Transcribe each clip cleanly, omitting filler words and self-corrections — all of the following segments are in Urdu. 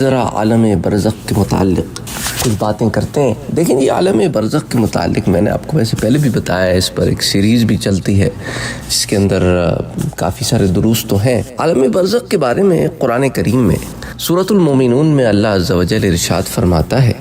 ذرا عالم برزخ کے متعلق کچھ باتیں کرتے ہیں۔ دیکھیں یہ عالم برزخ کے متعلق میں نے آپ کو ویسے پہلے بھی بتایا ہے، اس پر ایک سیریز بھی چلتی ہے جس کے اندر کافی سارے دروس تو ہیں۔ عالم برزخ کے بارے میں قرآن کریم میں سورۃ المومنون میں اللہ عز و جل ارشاد فرماتا ہے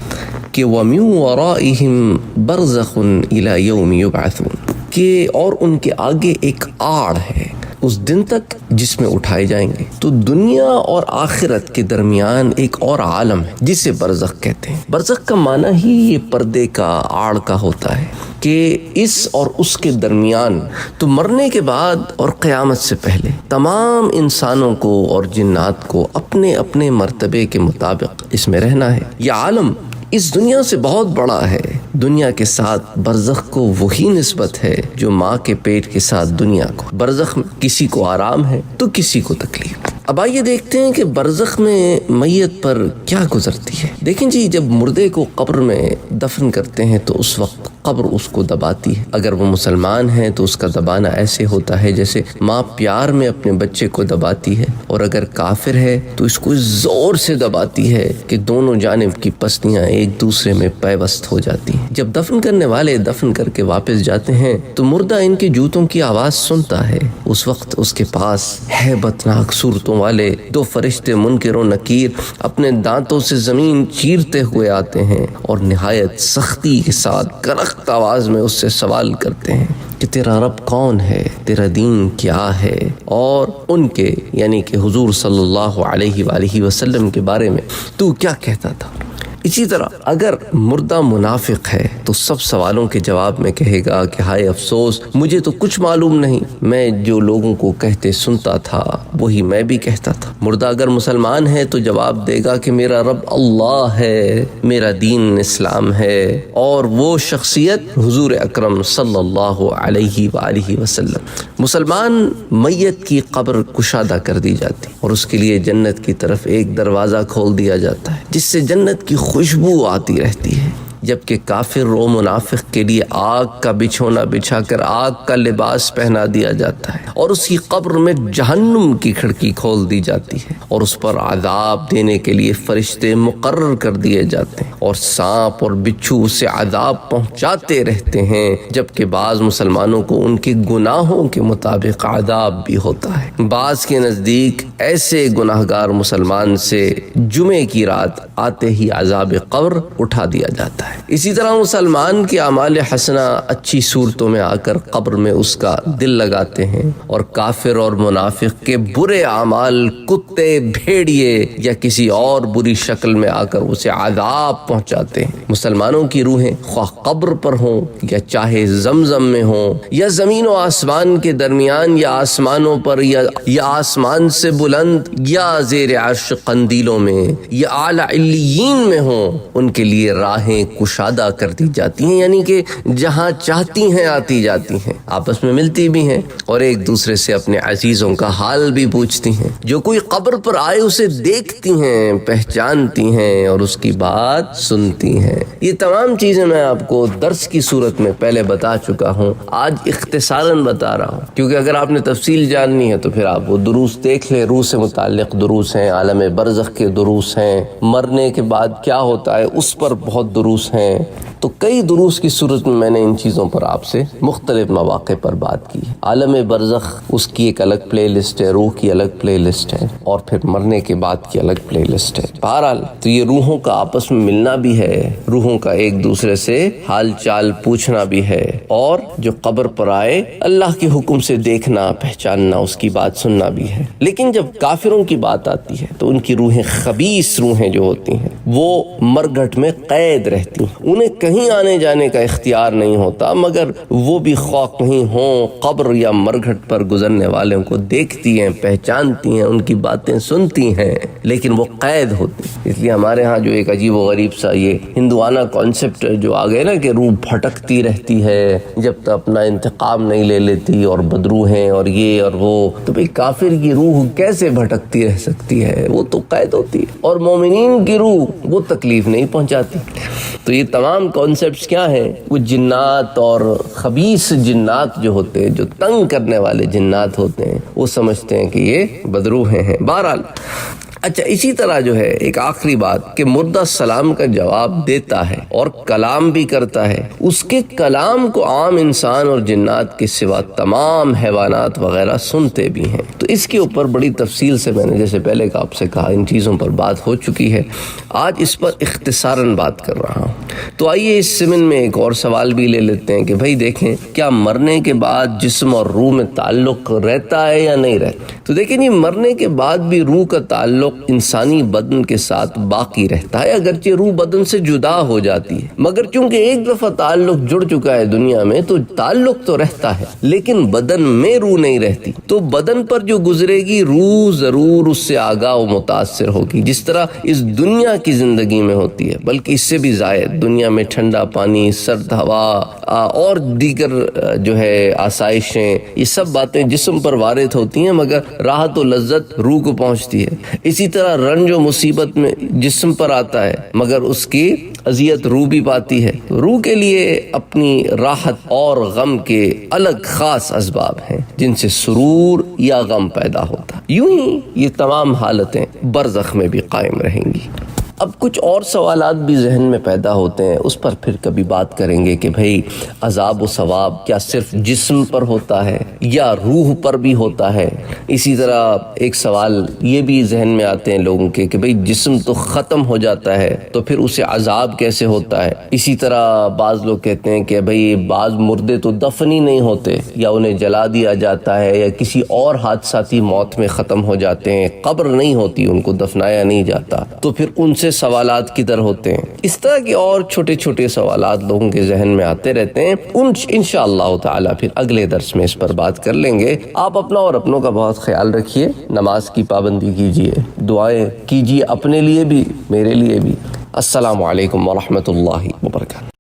کہ وَمِن وَرَائِهِمْ بَرْزَخٌ إِلَى يَوْمِ يُبْعَثُونَ، کہ اور ان کے آگے ایک آڑ ہے اس دن تک جس میں اٹھائے جائیں گے۔ تو دنیا اور آخرت کے درمیان ایک اور عالم ہے جسے برزخ کہتے ہیں۔ برزخ کا معنی ہی یہ پردے کا، آڑ کا ہوتا ہے کہ اس اور اس کے درمیان، تو مرنے کے بعد اور قیامت سے پہلے تمام انسانوں کو اور جنات کو اپنے اپنے مرتبے کے مطابق اس میں رہنا ہے۔ یہ عالم اس دنیا سے بہت بڑا ہے۔ دنیا کے ساتھ برزخ کو وہی نسبت ہے جو ماں کے پیٹ کے ساتھ دنیا کو۔ برزخ میں کسی کو آرام ہے تو کسی کو تکلیف۔ اب آئیے دیکھتے ہیں کہ برزخ میں میت پر کیا گزرتی ہے۔ دیکھیں جی، جب مردے کو قبر میں دفن کرتے ہیں تو اس وقت قبر اس کو دباتی ہے۔ اگر وہ مسلمان ہے تو اس کا دبانا ایسے ہوتا ہے جیسے ماں پیار میں اپنے بچے کو دباتی ہے، اور اگر کافر ہے تو اس کو زور سے دباتی ہے کہ دونوں جانب کی پسلیاں ایک دوسرے میں پیوست ہو جاتی ہیں۔ جب دفن کرنے والے دفن کر کے واپس جاتے ہیں تو مردہ ان کے جوتوں کی آواز سنتا ہے۔ اس وقت اس کے پاس ہیبت ناک صورتوں والے دو فرشتے منکر و نکیر اپنے دانتوں سے زمین چیرتے ہوئے آتے ہیں اور نہایت سختی کے ساتھ کرخت آواز میں اس سے سوال کرتے ہیں کہ تیرا رب کون ہے، تیرا دین کیا ہے، اور ان کے یعنی کہ حضور صلی اللہ علیہ وآلہ وسلم کے بارے میں تو کیا کہتا تھا۔ اسی طرح اگر مردہ منافق ہے تو سب سوالوں کے جواب میں کہے گا کہ ہائے افسوس، مجھے تو کچھ معلوم نہیں، میں جو لوگوں کو کہتے سنتا تھا وہی میں بھی کہتا تھا۔ مردہ اگر مسلمان ہے تو جواب دے گا کہ میرا رب اللہ ہے، میرا دین اسلام ہے، اور وہ شخصیت حضور اکرم صلی اللہ علیہ وآلہ وسلم۔ مسلمان میت کی قبر کشادہ کر دی جاتی اور اس کے لیے جنت کی طرف ایک دروازہ کھول دیا جاتا ہے جس سے جنت کی خوشبو آتی رہتی ہے، جبکہ کافر و منافق کے لیے آگ کا بچھونا بچھا کر آگ کا لباس پہنا دیا جاتا ہے، اور اس کی قبر میں جہنم کی کھڑکی کھول دی جاتی ہے اور اس پر عذاب دینے کے لیے فرشتے مقرر کر دیے جاتے ہیں، اور سانپ اور بچھو اسے عذاب پہنچاتے رہتے ہیں، جبکہ بعض مسلمانوں کو ان کے گناہوں کے مطابق عذاب بھی ہوتا ہے۔ بعض کے نزدیک ایسے گناہگار مسلمان سے جمعے کی رات آتے ہی عذاب قبر اٹھا دیا جاتا ہے۔ اسی طرح مسلمان کے اعمال حسنہ اچھی صورتوں میں آ کر قبر میں اس کا دل لگاتے ہیں، اور کافر اور منافق کے برے اعمال کتے، بھیڑیے یا کسی اور بری شکل میں آ کر اسے عذاب پہنچاتے ہیں۔ مسلمانوں کی روحیں خواہ قبر پر ہوں یا چاہے زمزم میں ہوں یا زمین و آسمان کے درمیان یا آسمانوں پر یا آسمان سے بلند یا زیر عرش قندیلوں میں یا اعلی علیین میں ہوں، ان کے لیے راہیں کشادہ کر دی جاتی ہیں، یعنی کہ جہاں چاہتی ہیں آتی جاتی ہیں، آپس میں ملتی بھی ہیں اور ایک دوسرے سے اپنے عزیزوں کا حال بھی پوچھتی ہیں۔ جو کوئی قبر پر آئے اسے دیکھتی ہیں، پہچانتی ہیں اور اس کی بات سنتی ہیں۔ یہ تمام چیزیں میں آپ کو درس کی صورت میں پہلے بتا چکا ہوں، آج اختصاراً بتا رہا ہوں، کیونکہ اگر آپ نے تفصیل جاننی ہے تو پھر آپ وہ دروس دیکھ لیں۔ روح سے متعلق دروس ہیں، عالم برزخ کے دروس ہیں، مرنے کے بعد کیا ہوتا ہے اس پر بہت دروس ہیں، تو کئی دروس کی صورت میں نے ان چیزوں پر آپ سے مختلف مواقع پر بات کی ہے۔ عالم برزخ اس کی ایک الگ پلے لسٹ ہے، روح کی الگ پلے لسٹ ہے، اور پھر مرنے کے بعد کی الگ پلے لسٹ ہے۔ بہرحال تو یہ روحوں کا آپس میں ملنا بھی ہے، روحوں کا ایک دوسرے سے حال چال پوچھنا بھی ہے، اور جو قبر پر آئے اللہ کے حکم سے دیکھنا، پہچاننا، اس کی بات سننا بھی ہے۔ لیکن جب کافروں کی بات آتی ہے تو ان کی روحیں، خبیث روحیں جو ہوتی ہیں، وہ مرگھٹ میں قید رہتی ہیں، انہیں کہیں آنے جانے کا اختیار نہیں ہوتا، مگر وہ بھی خواہ کہیں ہوں، قبر یا مرگھٹ پر گزرنے والوں کو دیکھتی ہیں، پہچانتی ہیں، ان کی باتیں سنتی ہیں، لیکن وہ قید ہوتی ہیں۔ اس لیے ہمارے ہاں جو ایک عجیب و غریب سا یہ ہندوانہ کانسیپٹ جو آ گئے نا کہ روح بھٹکتی رہتی ہے جب تک اپنا انتقام نہیں لے لیتی، اور بدروح ہیں اور یہ اور وہ، تو بھئی کافر کی روح کیسے بھٹکتی رہ سکتی ہے؟ وہ تو قید ہوتی ہے، اور مومنین کی روح وہ تکلیف نہیں پہنچاتی۔ تو یہ تمام کانسیپٹس کیا ہیں؟ وہ جنات اور خبیث جنات جو ہوتے ہیں، جو تنگ کرنے والے جنات ہوتے ہیں، وہ سمجھتے ہیں کہ یہ بدروحیں ہیں۔ بہرحال اچھا، اسی طرح جو ہے ایک آخری بات کہ مردہ سلام کا جواب دیتا ہے اور کلام بھی کرتا ہے، اس کے کلام کو عام انسان اور جنات کے سوا تمام حیوانات وغیرہ سنتے بھی ہیں۔ تو اس کے اوپر بڑی تفصیل سے میں نے جیسے پہلے آپ سے کہا ان چیزوں پر بات ہو چکی ہے، آج اس پر اختصاراً بات کر رہا ہوں۔ تو آئیے اس ضمن میں ایک اور سوال بھی لے لیتے ہیں کہ بھائی دیکھیں، کیا مرنے کے بعد جسم اور روح میں تعلق رہتا ہے یا نہیں رہتا؟ تو دیکھیں یہ مرنے کے بعد بھی روح کا تعلق انسانی بدن کے ساتھ باقی رہتا ہے، اگرچہ روح بدن سے جدا ہو جاتی ہے، مگر چونکہ ایک دفعہ تعلق جڑ چکا ہے دنیا میں تو تعلق تو رہتا ہے، لیکن بدن میں روح نہیں رہتی۔ تو بدن پر جو گزرے گی روح ضرور اس سے آگاہ و متاثر ہوگی، جس طرح اس دنیا کی زندگی میں ہوتی ہے، بلکہ اس سے بھی زائد۔ دنیا میں ٹھنڈا پانی، سرد ہوا اور دیگر جو ہے آسائشیں، یہ سب باتیں جسم پر وارد ہوتی ہیں، مگر راحت و لذت روح کو پہنچتی ہے۔ اسی طرح رنج و مصیبت میں جسم پر آتا ہے، مگر اس کی اذیت روح بھی پاتی ہے۔ روح کے لیے اپنی راحت اور غم کے الگ خاص اسباب ہیں جن سے سرور یا غم پیدا ہوتا۔ یوں ہی یہ تمام حالتیں برزخ میں بھی قائم رہیں گی۔ اب کچھ اور سوالات بھی ذہن میں پیدا ہوتے ہیں، اس پر پھر کبھی بات کریں گے کہ بھئی عذاب و ثواب کیا صرف جسم پر ہوتا ہے یا روح پر بھی ہوتا ہے؟ اسی طرح ایک سوال یہ بھی ذہن میں آتے ہیں لوگوں کے کہ بھئی جسم تو ختم ہو جاتا ہے تو پھر اسے عذاب کیسے ہوتا ہے؟ اسی طرح بعض لوگ کہتے ہیں کہ بھئی بعض مردے تو دفن ہی نہیں ہوتے، یا انہیں جلا دیا جاتا ہے، یا کسی اور حادثاتی موت میں ختم ہو جاتے ہیں، قبر نہیں ہوتی، ان کو دفنایا نہیں جاتا، تو پھر ان سے سوالات کدھر ہوتے ہیں؟ اس طرح کے اور چھوٹے چھوٹے سوالات لوگوں کے ذہن میں آتے رہتے ہیں، انشاءاللہ تعالی پھر اگلے درس میں اس پر بات کر لیں گے۔ آپ اپنا اور اپنوں کا بہت خیال رکھیے، نماز کی پابندی کیجیے، دعائیں کیجیے اپنے لیے بھی، میرے لیے بھی۔ السلام علیکم ورحمۃ اللہ وبرکاتہ۔